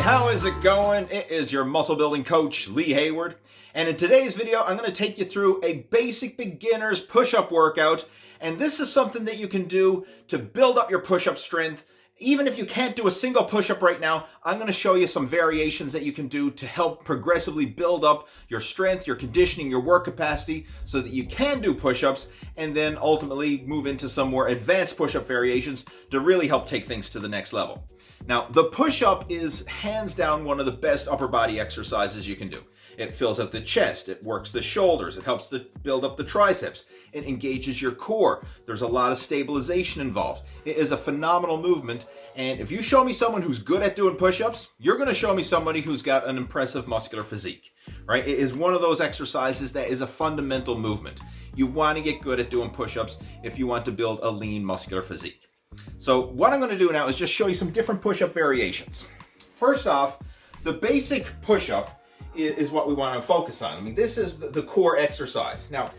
how is it going? It is your muscle building coach, Lee Hayward. And in today's video, I'm going to take you through a basic beginner's push-up workout. And this is something that you can do to build up your push-up strength. Even if you can't do a single push-up right now, I'm going to show you some variations that you can do to help progressively build up your strength, your conditioning, your work capacity so that you can do push-ups and then ultimately move into some more advanced push-up variations to really help take things to the next level. Now, the push-up is hands down one of the best upper body exercises you can do. It fills out the chest, it works the shoulders, it helps to build up the triceps, it engages your core. There's a lot of stabilization involved. It is a phenomenal movement, and if you show me someone who's good at doing push-ups, you're going to show me somebody who's got an impressive muscular physique, right? It is one of those exercises that is a fundamental movement. You want to get good at doing push-ups if you want to build a lean muscular physique. So what I'm going to do now is just show you some different push-up variations. First off, the basic push-up is what we want to focus on. I mean, this is the core exercise. Now,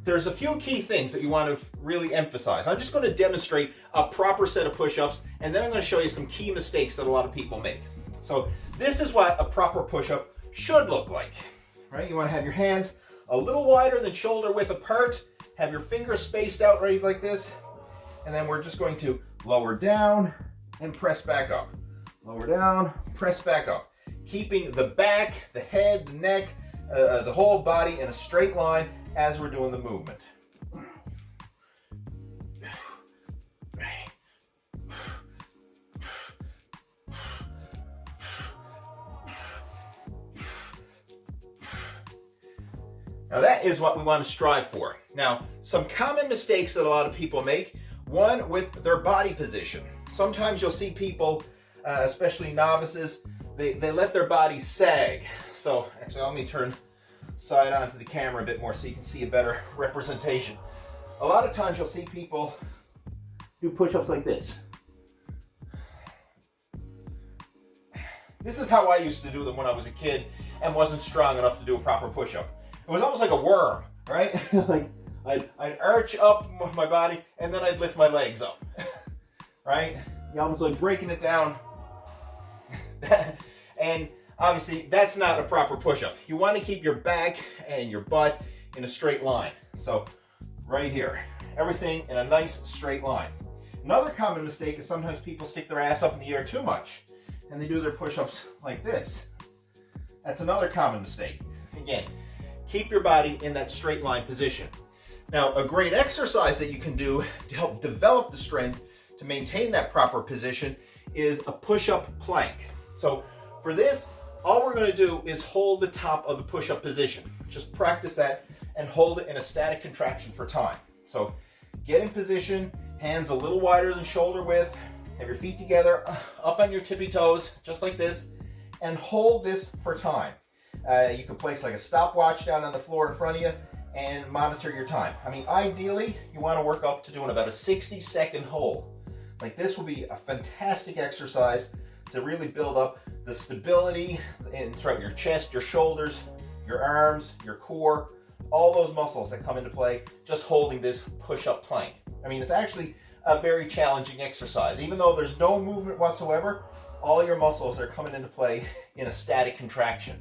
there's a few key things that you want to really emphasize. I'm just going to demonstrate a proper set of push-ups, and then I'm going to show you some key mistakes that a lot of people make. So this is what a proper push-up should look like, right? You want to have your hands a little wider than shoulder width apart, have your fingers spaced out right like this, and then we're just going to lower down and press back up. Lower down, press back up. Keeping the back, the head, the neck, the whole body in a straight line as we're doing the movement. Now that is what we want to strive for. Now, some common mistakes that a lot of people make. One, with their body position. Sometimes you'll see people, especially novices, they let their body sag. So actually, let me turn side onto the camera a bit more so you can see a better representation. A lot of times you'll see people do push-ups like this. This is how I used to do them when I was a kid and wasn't strong enough to do a proper push-up. It was almost like a worm, right? Like I'd arch up my body and then I'd lift my legs up, right? You almost like breaking it down. And obviously that's not a proper push-up. You want to keep your back and your butt in a straight line. So right here, everything in a nice straight line. Another common mistake is sometimes people stick their ass up in the air too much and they do their push-ups like this. That's another common mistake. Again, keep your body in that straight line position. Now, a great exercise that you can do to help develop the strength to maintain that proper position is a push-up plank. So for this, all we're going to do is hold the top of the push-up position. Just practice that and hold it in a static contraction for time. So get in position, hands a little wider than shoulder width, have your feet together, up on your tippy toes, just like this, and hold this for time. You can place like a stopwatch down on the floor in front of you and monitor your time. I mean, ideally, you want to work up to doing about a 60-second hold. Like this will be a fantastic exercise to really build up the stability throughout your chest, your shoulders, your arms, your core, all those muscles that come into play just holding this push-up plank. I mean, it's actually a very challenging exercise. Even though there's no movement whatsoever, all your muscles are coming into play in a static contraction.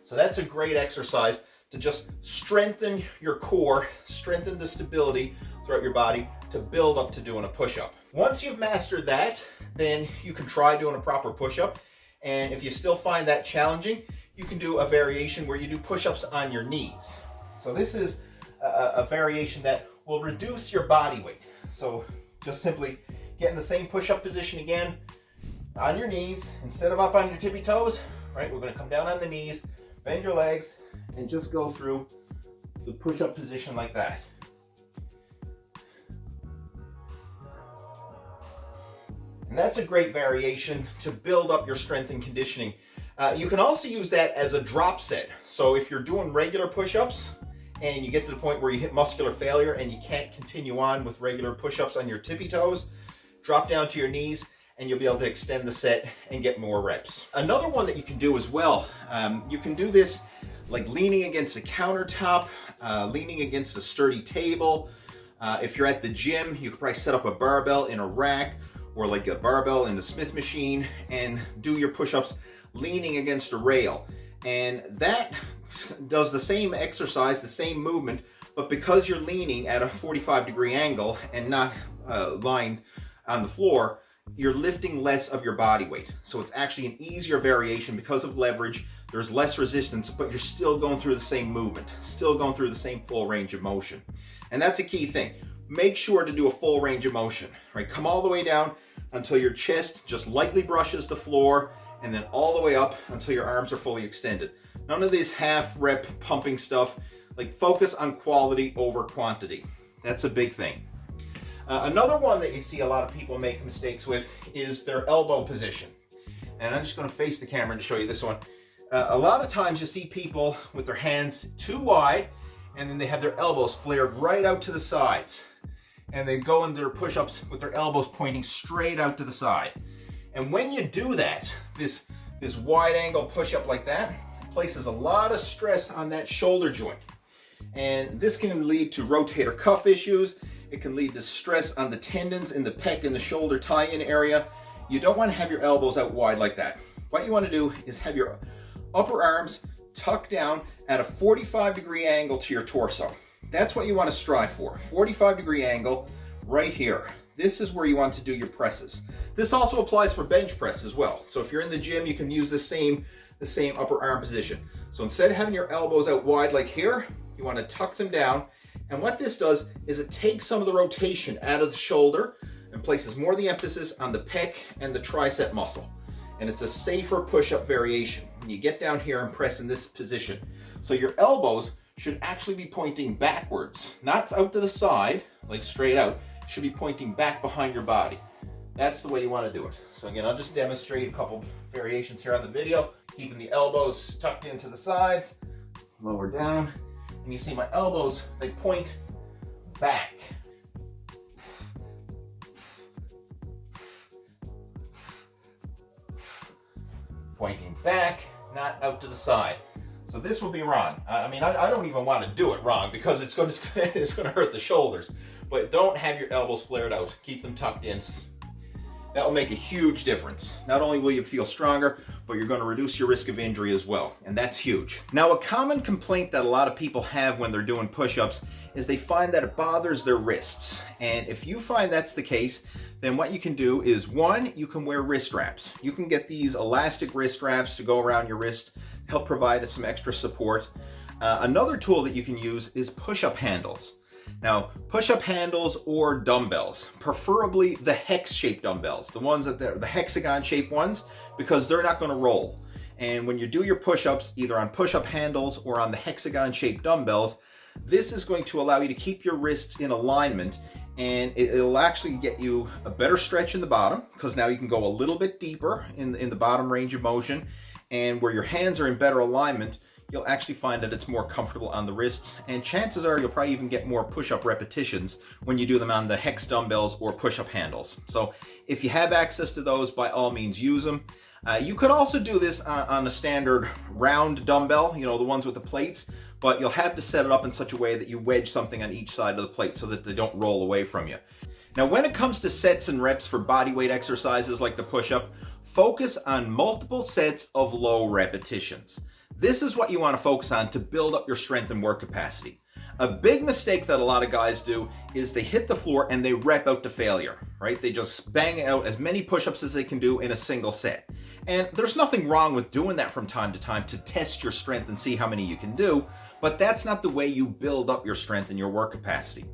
So that's a great exercise to just strengthen your core, strengthen the stability throughout your body to build up to doing a push-up. Once you've mastered that, then you can try doing a proper push-up. And if you still find that challenging, you can do a variation where you do push-ups on your knees. So this is a variation that will reduce your body weight. So just simply get in the same push-up position again, on your knees, instead of up on your tippy toes, right? We're going to come down on the knees, bend your legs, and just go through the push-up position like that. And that's a great variation to build up your strength and conditioning. You can also use that as a drop set. So if you're doing regular push-ups and you get to the point where you hit muscular failure and you can't continue on with regular push-ups on your tippy toes, drop down to your knees and you'll be able to extend the set and get more reps. Another one that you can do as well, you can do this like leaning against a countertop, leaning against a sturdy table. If you're at the gym, you could probably set up a barbell in a rack, or like a barbell in the Smith machine and do your push-ups leaning against a rail. And that does the same exercise, the same movement, but because you're leaning at a 45-degree angle and not lying on the floor, you're lifting less of your body weight. So it's actually an easier variation because of leverage. There's less resistance, but you're still going through the same movement, still going through the same full range of motion. And that's a key thing. Make sure to do a full range of motion, right? Come all the way down until your chest just lightly brushes the floor, and then all the way up until your arms are fully extended. None of this half rep pumping stuff. Like, focus on quality over quantity. That's a big thing. Another one that you see a lot of people make mistakes with is their elbow position. And I'm just going to face the camera to show you this one. A lot of times you see people with their hands too wide, and then they have their elbows flared right out to the sides. And they go into their push-ups with their elbows pointing straight out to the side. And when you do that, this wide angle push-up like that, places a lot of stress on that shoulder joint. And this can lead to rotator cuff issues. It can lead to stress on the tendons in the pec and the shoulder tie-in area. You don't want to have your elbows out wide like that. What you want to do is have your upper arms tucked down at a 45-degree angle to your torso. That's what you want to strive for. 45-degree angle right here. This is where you want to do your presses. This also applies for bench press as well. So if you're in the gym, you can use the same upper arm position. So instead of having your elbows out wide like here, you want to tuck them down. And what this does is it takes some of the rotation out of the shoulder and places more of the emphasis on the pec and the tricep muscle. And it's a safer push-up variation when you get down here and press in this position. So your elbows should actually be pointing backwards, not out to the side, like straight out. Should be pointing back behind your body. That's the way you want to do it. So again, I'll just demonstrate a couple variations here on the video. Keeping the elbows tucked into the sides, lower down, and you see my elbows, they point back. Pointing back, not out to the side. So this will be wrong. I mean, I don't even want to do it wrong because it's going to hurt the shoulders. But don't have your elbows flared out. Keep them tucked in. That will make a huge difference. Not only will you feel stronger, but you're going to reduce your risk of injury as well. And that's huge. Now, a common complaint that a lot of people have when they're doing push-ups is they find that it bothers their wrists. And if you find that's the case, then what you can do is, one, you can wear wrist wraps. You can get these elastic wrist wraps to go around your wrist, help provide some extra support. Another tool that you can use is push-up handles. Now, push-up handles or dumbbells, preferably the hex-shaped dumbbells, the ones that the hexagon-shaped ones, because they're not going to roll. And when you do your push-ups, either on push-up handles or on the hexagon-shaped dumbbells, this is going to allow you to keep your wrists in alignment, and it'll actually get you a better stretch in the bottom, because now you can go a little bit deeper in the bottom range of motion, and where your hands are in better alignment, you'll actually find that it's more comfortable on the wrists, and chances are you'll probably even get more push-up repetitions when you do them on the hex dumbbells or push-up handles. So if you have access to those, by all means use them. You could also do this on a standard round dumbbell, you know, the ones with the plates, but you'll have to set it up in such a way that you wedge something on each side of the plate so that they don't roll away from you. Now, when it comes to sets and reps for bodyweight exercises like the push-up, focus on multiple sets of low repetitions. This is what you want to focus on to build up your strength and work capacity. A big mistake that a lot of guys do is they hit the floor and they rep out to failure, right? They just bang out as many push-ups as they can do in a single set. And there's nothing wrong with doing that from time to time to test your strength and see how many you can do, but that's not the way you build up your strength and your work capacity.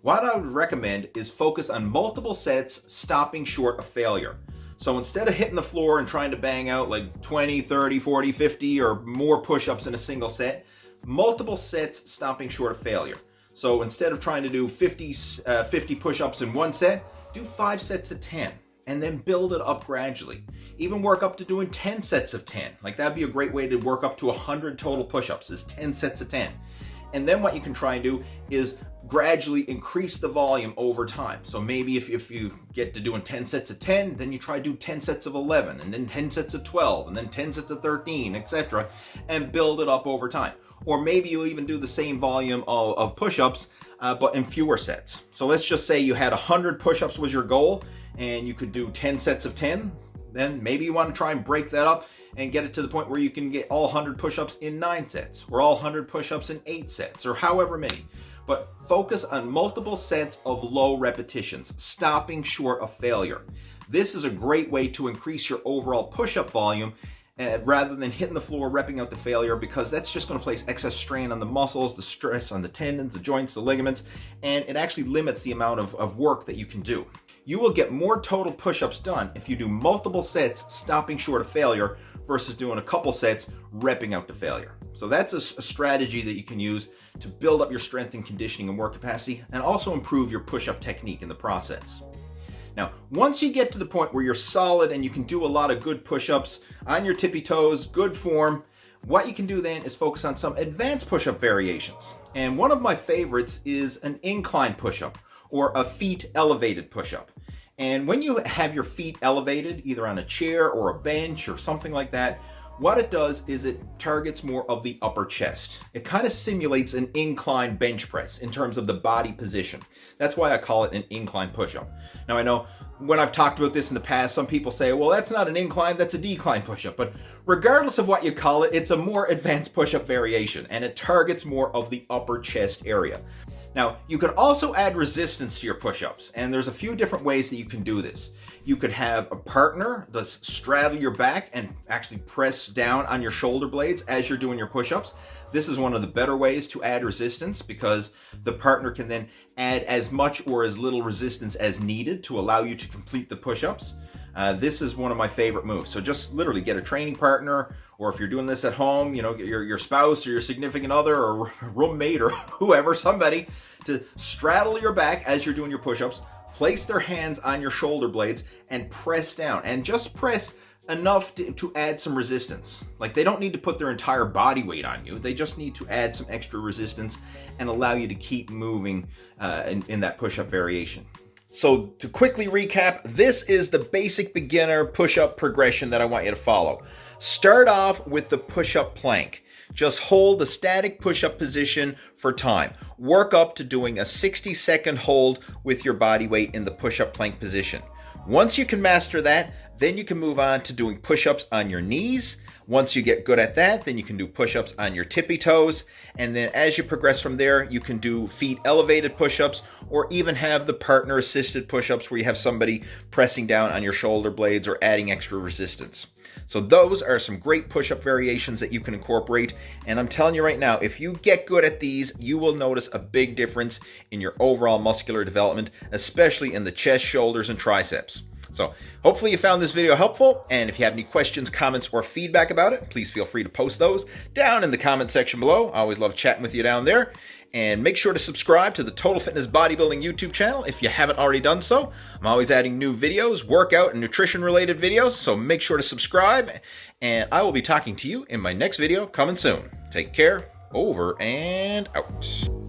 What I would recommend is focus on multiple sets, stopping short of failure. So instead of hitting the floor and trying to bang out like 20, 30, 40, 50 or more push-ups in a single set, multiple sets stopping short of failure. So instead of trying to do 50 push-ups in one set, do 5 sets of 10 and then build it up gradually. Even work up to doing 10 sets of 10. Like that'd be a great way to work up to 100 total push-ups is 10 sets of 10. And then what you can try and do is gradually increase the volume over time. So maybe if you get to doing 10 sets of 10, then you try to do 10 sets of 11, and then 10 sets of 12, and then 10 sets of 13, etc., and build it up over time. Or maybe you'll even do the same volume of push-ups, but in fewer sets. So let's just say you had 100 push-ups was your goal, and you could do 10 sets of 10, then maybe you want to try and break that up and get it to the point where you can get all 100 push-ups in 9 sets, or all 100 push-ups in 8 sets, or however many. But focus on multiple sets of low repetitions, stopping short of failure. This is a great way to increase your overall push-up volume rather than hitting the floor, repping out the failure, because that's just going to place excess strain on the muscles, the stress on the tendons, the joints, the ligaments, and it actually limits the amount of work that you can do. You will get more total push-ups done if you do multiple sets, stopping short of failure, versus doing a couple sets, repping out the failure. So that's a strategy that you can use to build up your strength and conditioning and work capacity, and also improve your push-up technique in the process. Now, once you get to the point where you're solid and you can do a lot of good push-ups on your tippy toes, good form, what you can do then is focus on some advanced push-up variations. And one of my favorites is an incline push-up, or a feet elevated push-up. And when you have your feet elevated, either on a chair or a bench or something like that, what it does is it targets more of the upper chest. It kind of simulates an incline bench press in terms of the body position. That's why I call it an incline push-up. Now, I know when I've talked about this in the past, some people say, well, that's not an incline, that's a decline push-up. But regardless of what you call it, it's a more advanced push-up variation, and it targets more of the upper chest area. Now, you could also add resistance to your push-ups, and there's a few different ways that you can do this. You could have a partner just straddle your back and actually press down on your shoulder blades as you're doing your push-ups. This is one of the better ways to add resistance, because the partner can then add as much or as little resistance as needed to allow you to complete the push-ups. This is one of my favorite moves. So just literally get a training partner, or if you're doing this at home, get your spouse or your significant other or roommate or whoever, somebody, to straddle your back as you're doing your push-ups, place their hands on your shoulder blades and press down, and just press enough to add some resistance. Like, they don't need to put their entire body weight on you. They just need to add some extra resistance and allow you to keep moving in that push-up variation. So to quickly recap, this is the basic beginner push-up progression that I want you to follow. Start off with the push-up plank. Just hold the static push-up position for time. Work up to doing a 60-second hold with your body weight in the push-up plank position. Once you can master that, then you can move on to doing push-ups on your knees. Once you get good at that, then you can do push-ups on your tippy toes. And then as you progress from there, you can do feet elevated push-ups, or even have the partner assisted push-ups where you have somebody pressing down on your shoulder blades or adding extra resistance. So those are some great push-up variations that you can incorporate. And I'm telling you right now, if you get good at these, you will notice a big difference in your overall muscular development, especially in the chest, shoulders, and triceps. So hopefully you found this video helpful, and if you have any questions, comments, or feedback about it, please feel free to post those down in the comment section below. I always love chatting with you down there. And make sure to subscribe to the Total Fitness Bodybuilding YouTube channel if you haven't already done so. I'm always adding new videos, workout and nutrition related videos, so make sure to subscribe, and I will be talking to you in my next video coming soon. Take care, over and out.